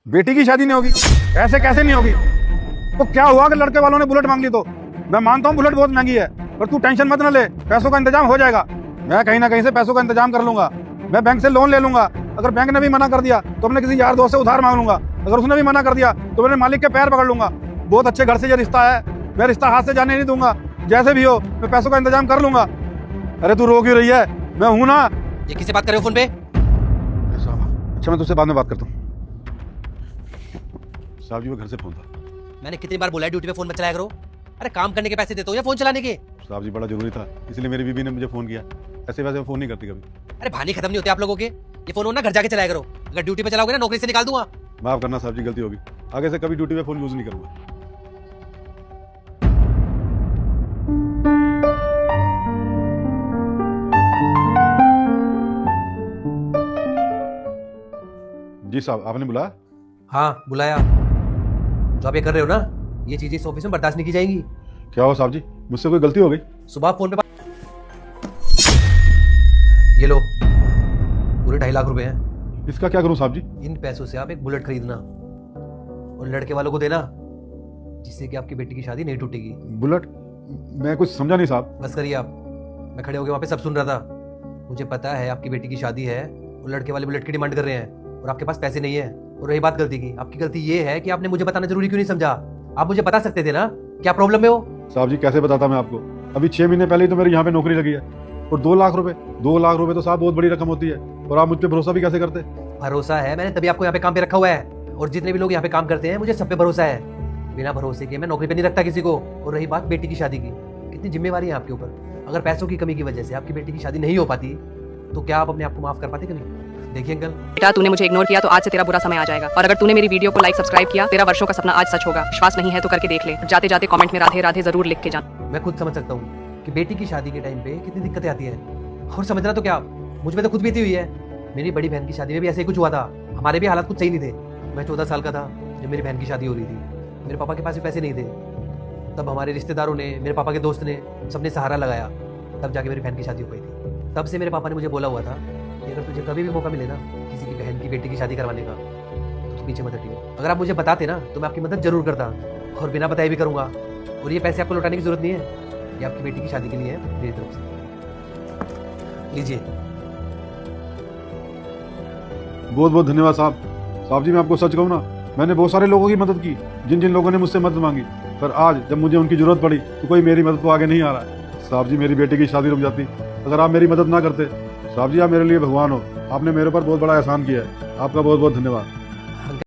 बेटी की शादी नहीं होगी? ऐसे कैसे नहीं होगी? तो क्या हुआ कि लड़के वालों ने बुलेट मांग ली? तो मैं मानता हूँ बुलेट बहुत महंगी है, पर तू टेंशन मत ना ले, पैसों का इंतजाम हो जाएगा। मैं कहीं ना कहीं से पैसों का इंतजाम कर लूंगा। मैं बैंक से लोन ले लूंगा। अगर बैंक ने भी मना कर दिया तो अपने किसी यार दोस्त से उधार मांग लूंगा। अगर उसने भी मना कर दिया तो मेरे मालिक के पैर पकड़ लूंगा। बहुत अच्छे घर से ये रिश्ता है, मैं रिश्ता हाथ से जाने नहीं दूंगा। जैसे भी हो मैं पैसों का इंतजाम कर लूंगा। अरे तू रो क्यों रही है? मैं हूं ना। ये किससे बात कर रहे हो फोन पे? अच्छा मैं तुझसे बाद में बात करता हूँ। साहब जी वो घर से फोन था। मैंने कितनी बार बोला है ड्यूटी पे फोन मत चलाया करो। अरे काम करने के पैसे देते हो या फोन चलाने के? साहब जी बड़ा जरूरी था, इसलिए मेरी बीबी ने मुझे फोन किया। ऐसे वैसे फोन नहीं करती कभी। अरे बहाने खत्म नहीं होते आप लोगों के। ये फोन हो ना घर जाके चलाया करो। अगर ड्यूटी पे चलाओगे ना नौकरी से निकाल दूंगा। माफ करना साहब जी, गलती होगी। आगे से कभी ड्यूटी पे फोन यूज नहीं करूंगा। जी साहब आपने बुलाया? हाँ बुलाया। जो आप ये कर रहे हो ना, ये चीजें इस ऑफिस में बर्दाश्त नहीं की जाएंगी। क्या हो साहब जी, मुझसे कोई गलती हो गई? सुबह फोन पे ये लो पूरे 2.5 लाख रुपए हैं। इसका क्या करूं साहब जी? इन पैसों से आप एक बुलेट खरीदना और लड़के वालों को देना, जिससे कि आपकी बेटी की शादी नहीं टूटेगी। बुलेट? मैं कुछ समझा नहीं साहब। बस करिए आप। मैं खड़े होकर वहाँ पे सब सुन रहा था। मुझे पता है आपकी बेटी की शादी है और लड़के वाले बुलेट की डिमांड कर रहे हैं और आपके पास पैसे नहीं है। और रही बात गलती की, आपकी गलती ये है कि आपने मुझे बताना जरूरी क्यों नहीं समझा? आप मुझे बता सकते थे ना क्या प्रॉब्लम में हो। साहब जी कैसे बताता मैं आपको? अभी 6 महीने पहले ही तो मेरी यहाँ पे नौकरी लगी है। और 2 लाख रुपए, 2 लाख रुपए तो साहब बहुत बड़ी रकम होती है। और आप मुझ पे भरोसा भी कैसे करते? भरोसा है, मैंने तभी आपको यहाँ पे काम पे रखा हुआ है। और जितने भी लोग यहाँ पे काम करते हैं मुझे सब पे भरोसा है। बिना भरोसे के मैं नौकरी पे नहीं रखता किसी को। और रही बात बेटी की शादी की, कितनी जिम्मेवारी है आपके ऊपर। अगर पैसों की कमी की वजह से आपकी बेटी की शादी नहीं हो पाती तो क्या आप अपने आप को माफ कर पाते कभी? देखिए अंकल, बेटा तूने मुझे इग्नोर किया तो आज से तेरा बुरा समय आ जाएगा। और अगर तूने मेरी वीडियो को लाइक सब्सक्राइब किया, तेरा वर्षों का सपना आज सच होगा। विश्वास नहीं है तो करके देख ले। जाते जाते कमेंट में राधे राधे जरूर लिख के जा। मैं खुद समझ सकता हूँ कि बेटी की शादी के टाइम पे कितनी दिक्कतें आती हैं। और समझना तो क्या, मुझ में तो खुद बीती हुई है। मेरी बड़ी बहन की शादी में भी ऐसे ही कुछ हुआ था। हमारे भी हालात कुछ सही नहीं थे। मैं 14 साल का था जब मेरी बहन की शादी हो रही थी। मेरे पापा के पास भी पैसे नहीं थे। तब हमारे रिश्तेदारों ने, मेरे पापा के दोस्त ने, सबने सहारा लगाया। तब जाके मेरी बहन की शादी हो गई थी। तब से मेरे पापा ने मुझे बोला हुआ था कि अगर तुझे कभी भी मौका मिले ना किसी की बहन की बेटी की शादी करवाने का, तो तू पीछे मत हटियो। अगर आप मुझे बताते ना तो मैं आपकी मदद जरूर करता, और बिना बताए भी करूंगा। और ये पैसे आपको लौटाने की जरूरत नहीं है, ये आपकी बेटी की शादी के लिए है मेरी तरफ से। लीजिए। बहुत बहुत धन्यवाद साहब। साहब जी मैं आपको सच कहूँ ना, मैंने बहुत सारे लोगों की मदद की, जिन जिन लोगों ने मुझसे मदद मांगी। पर आज जब मुझे उनकी जरूरत पड़ी तो कोई मेरी मदद को आगे नहीं आ रहा है। साहब जी मेरी बेटी की शादी रुक जाती अगर आप मेरी मदद ना करते। साहब जी आप मेरे लिए भगवान हो। आपने मेरे ऊपर बहुत बड़ा एहसान किया है। आपका बहुत बहुत धन्यवाद।